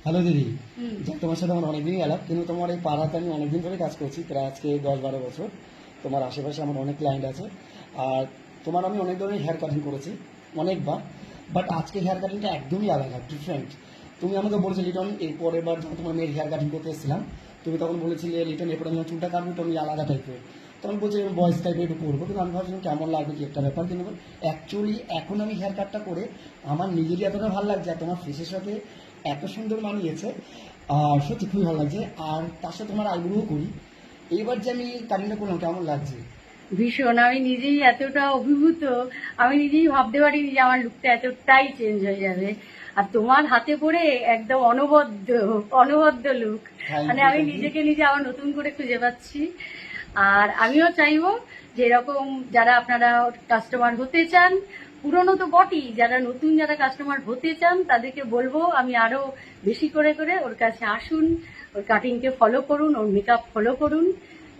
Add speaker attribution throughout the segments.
Speaker 1: Hello দিদি, তোমার সাথে আমার অনেকদিনই আলাপ, কিন্তু তোমার এই পাড়াতে আমি অনেকদিন ধরে কাজ করছি, প্রায় আজকে 10-12 বছর। তোমার আশেপাশে আমার অনেক ক্লায়েন্ট আছে। আর তোমার আমি অনেক ধরনের হেয়ার কাটিং করেছি অনেকবার, বাট আজকে হেয়ার কাটিংটা একদমই আলাদা, ডিফারেন্ট। তুমি আমাকে বলেছো লিটন, এই পরের বার যখন তোমার মেয়ের হেয়ার কাটিং করতে এসেছিলাম, তুমি তখন বলেছিলে লিটন এরপরে আমি চুলটা কাটবো, তো আমি আলাদা টাইপের। তখন বলছি বয়েস টাইপের একটু করবো, কিন্তু আমি ভাবছিলাম কেমন লাগবে কি একটা ব্যাপার, কিন্তু অ্যাকচুয়ালি এখন আমি হেয়ার কাটটা করে আমার নিজেরই এতটা ভালো লাগছে, আর তোমার ফেসের সাথে এত সুন্দর মানিয়েছে, আর সত্যি খুবই ভালো লাগছে। আর তার সাথে তোমার আইব্রোও করি। এইবার যে আমি কাটিংটা করলাম, কেমন লাগছে?
Speaker 2: ভীষণ, আমি নিজেই এতটা অভিভূত, আমি নিজেই ভাবতে পারিনি যে আমার লুকটা এতটাই চেঞ্জ হয়ে যাবে। আর তোমার হাতে পড়ে একদম অনবদ্য অনবদ্য লুক, মানে আমি নিজেকে নিজে আবার নতুন করে খুঁজে পাচ্ছি। আর আমিও চাইবো যে এরকম যারা আপনারা কাস্টমার হতে চান, পুরনো তো বটেই, যারা নতুন যারা কাস্টমার হতে চান তাদেরকে বলবো আমি আরো বেশি করে করে ওর কাছে আসুন, ওর কাটিংকে ফলো করুন, ওর মেকআপ ফলো করুন।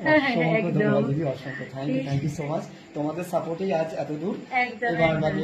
Speaker 2: হ্যাঁ হ্যাঁ
Speaker 1: অসংখ্য
Speaker 2: একদম
Speaker 1: ধন্যবাদ দিদি, অসংখ্য thank you, thank you so much. তোমাদের সাপোর্টেই আজ এত দূর।
Speaker 2: একদম
Speaker 1: এবার
Speaker 2: একদম।
Speaker 1: বাকি